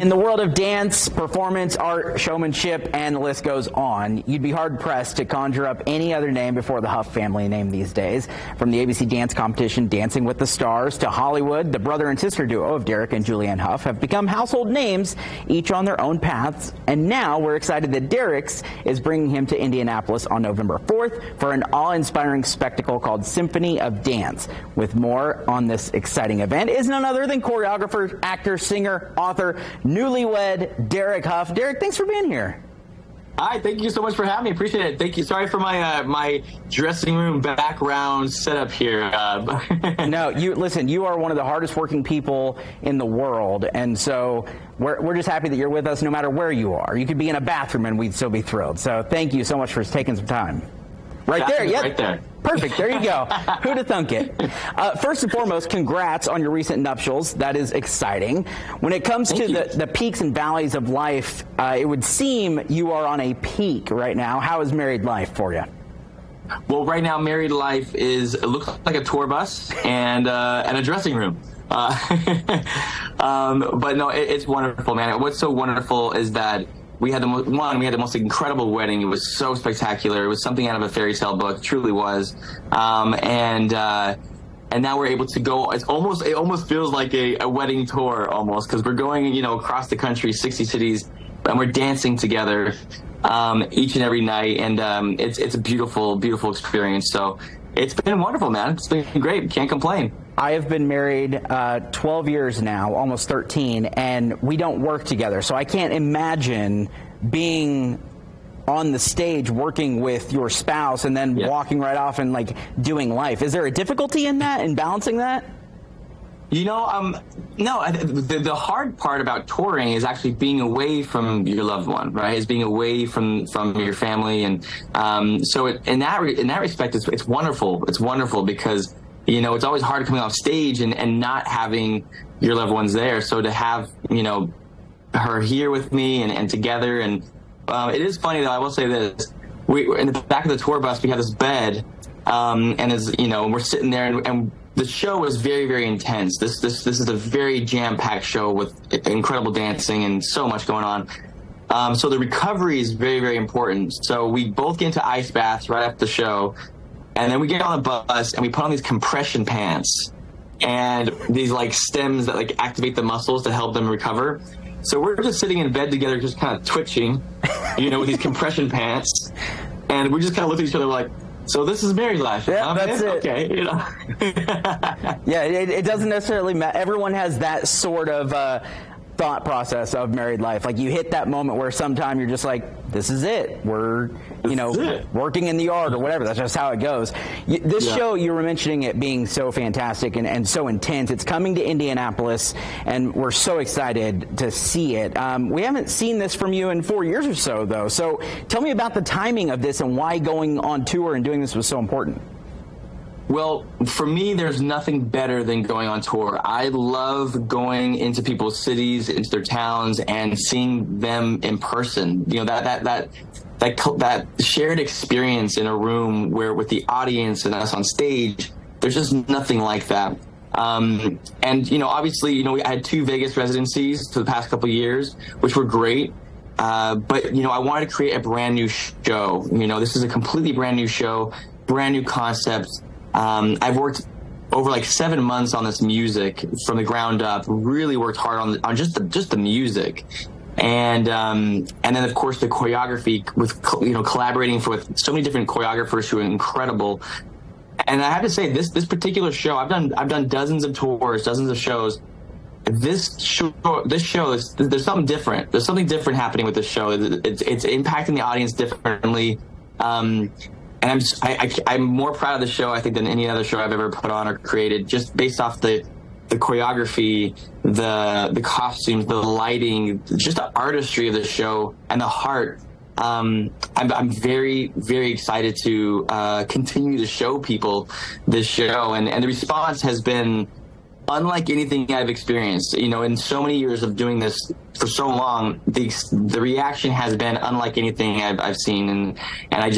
In the world of dance, performance, art, showmanship, and the list goes on, you'd be hard-pressed to conjure up any other name before the Hough family name these days. From the ABC dance competition Dancing with the Stars to Hollywood, the brother and sister duo of Derek and Julianne Hough have become household names, each on their own paths. And now we're excited that Derek's is bringing him to Indianapolis on November 4th for an awe-inspiring spectacle called Symphony of Dance. With more on this exciting event is none other than choreographer, actor, singer, author, newlywed Derek Hough. Derek, thanks for being here. Hi, thank you so much for having me. Appreciate it. Thank you. Sorry for my my dressing room background setup here. No, you are one of the hardest working people in the world, and so we're just happy that you're with us no matter where you are. You could be in a bathroom and we'd still be thrilled. So thank you so much for taking some time. Right there, yep. Right there. Perfect. There you go. Who'd have thunk it? First and foremost, congrats on your recent nuptials. That is exciting. When it comes to the peaks and valleys of life, it would seem you are on a peak right now. How is married life for you? Well, right now, married life it looks like a tour bus and a dressing room. But no, it's wonderful, man. What's so wonderful is that we had the most incredible wedding. It was so spectacular. It was something out of a fairy tale book. It truly was. And now we're able to go. It almost feels like a wedding tour almost, because we're going, across the country, 60 cities, and we're dancing together each and every night. And it's a beautiful, beautiful experience. So it's been wonderful, man. It's been great. Can't complain. I have been married 12 years now, almost 13, and we don't work together. So I can't imagine being on the stage working with your spouse and then walking right off and doing life. Is there a difficulty in that, in balancing that? No. The hard part about touring is actually being away from your loved one, right? Is being away from your family, and so in that respect, it's wonderful. It's wonderful because it's always hard coming off stage and not having your loved ones there. So to have her here with me and together, and it is funny though. I will say this: we're in the back of the tour bus. We have this bed, and as we're sitting there and the show was very, very intense. This is a very jam-packed show with incredible dancing and so much going on. So the recovery is very, very important. So we both get into ice baths right after the show, and then we get on the bus and we put on these compression pants and these stems that activate the muscles to help them recover. So we're just sitting in bed together, just kind of twitching, with these compression pants, and we just kind of look at each other like, so this is married life. Yeah, that's it. Okay, Yeah, it doesn't necessarily matter. Everyone has that sort of thought process of married life. You hit that moment where sometime you're just like, this is it. We're, working in the yard or whatever. That's just how it goes. This show, you were mentioning it being so fantastic and so intense. It's coming to Indianapolis, and we're so excited to see it. We haven't seen this from you in 4 years or so, though. So tell me about the timing of this and why going on tour and doing this was so important. Well, for me, there's nothing better than going on tour. I love going into people's cities, into their towns, and seeing them in person. That shared experience in a room where with the audience and us on stage, there's just nothing like that. And obviously, I had 2 Vegas residencies for the past couple of years, which were great. But I wanted to create a brand new show. This is a completely brand new show, brand new concept. I've worked over 7 months on this music from the ground up. Really worked hard on just the music, and then of course the choreography with collaborating with so many different choreographers who are incredible. And I have to say, this particular show, I've done dozens of tours, dozens of shows. This show there's something different. There's something different happening with this show. It's impacting the audience differently. And I'm more proud of the show, I think, than any other show I've ever put on or created, just based off the choreography, the costumes, the lighting, just the artistry of the show and the heart. I'm very, very excited to continue to show people this show, and the response has been unlike anything I've experienced. In so many years of doing this for so long, the reaction has been unlike anything I've seen, and I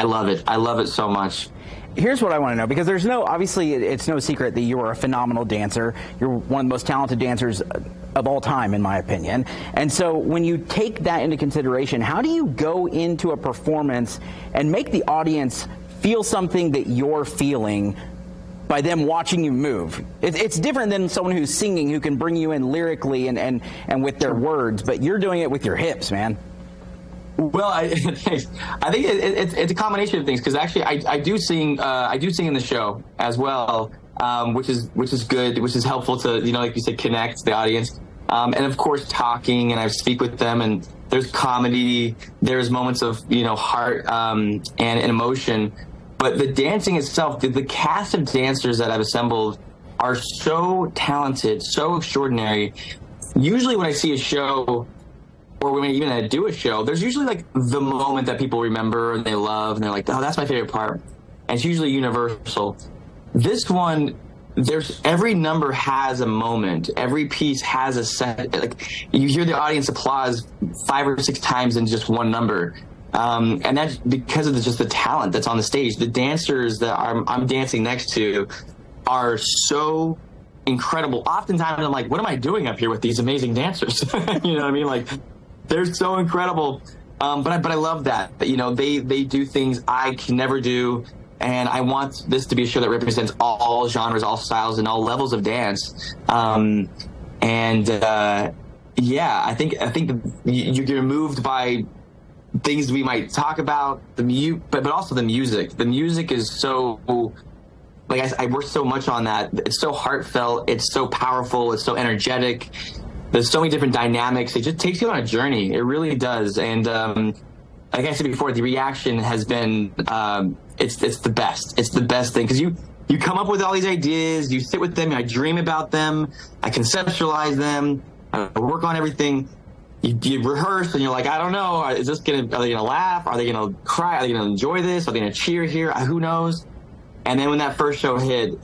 love it. I love it so much. Here's what I want to know, because there's obviously it's no secret that you are a phenomenal dancer. You're one of the most talented dancers of all time, in my opinion. And so when you take that into consideration, how do you go into a performance and make the audience feel something that you're feeling by them watching you move? It's different than someone who's singing, who can bring you in lyrically and with their words, but you're doing it with your hips, man. Well, I think it's a combination of things, because actually I do sing in the show as well, which is good, which is helpful to, like you said, connect the audience, and of course talking, and I speak with them, and there's comedy, there's moments of heart and emotion, but the dancing itself, the cast of dancers that I've assembled are so talented, so extraordinary. Usually when I see a show, or when even I do a show, there's usually like the moment that people remember and they love, and they're like, oh, that's my favorite part. And it's usually universal. This one, every number has a moment. Every piece has a set. Like, you hear the audience applause 5 or 6 times in just one number. And that's because of just the talent that's on the stage. The dancers that I'm dancing next to are so incredible. Oftentimes I'm like, what am I doing up here with these amazing dancers? You know what I mean? Like, they're so incredible, but I love that. They do things I can never do, and I want this to be a show that represents all genres, all styles, and all levels of dance. Yeah, I think you're moved by things we might talk about, but also the music. The music is so, like I work so much on that. It's so heartfelt. It's so powerful. It's so energetic. There's so many different dynamics. It just takes you on a journey. It really does. And like I said before, the reaction has been it's the best. It's the best thing, because you come up with all these ideas. You sit with them. I dream about them. I conceptualize them. I work on everything. You rehearse, and you're like, I don't know. Are they gonna laugh? Are they gonna cry? Are they gonna enjoy this? Are they gonna cheer here? Who knows? And then when that first show hit,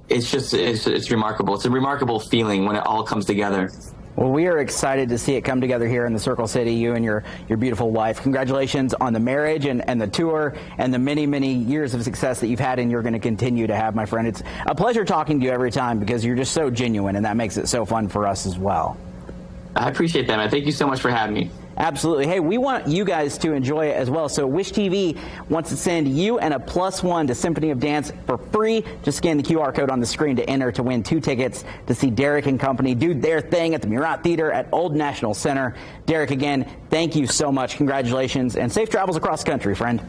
it's remarkable. It's a remarkable feeling when it all comes together. Well, we are excited to see it come together here in the Circle City, you and your beautiful wife. Congratulations on the marriage and the tour and the many, many years of success that you've had and you're going to continue to have, my friend. It's a pleasure talking to you every time, because you're just so genuine, and that makes it so fun for us as well. I appreciate that, man. Thank you so much for having me. Absolutely. Hey, we want you guys to enjoy it as well. So Wish TV wants to send you and a +1 to Symphony of Dance for free. Just scan the QR code on the screen to enter to win 2 tickets to see Derek and company do their thing at the Murat Theater at Old National Center. Derek, again, thank you so much. Congratulations and safe travels across the country, friend.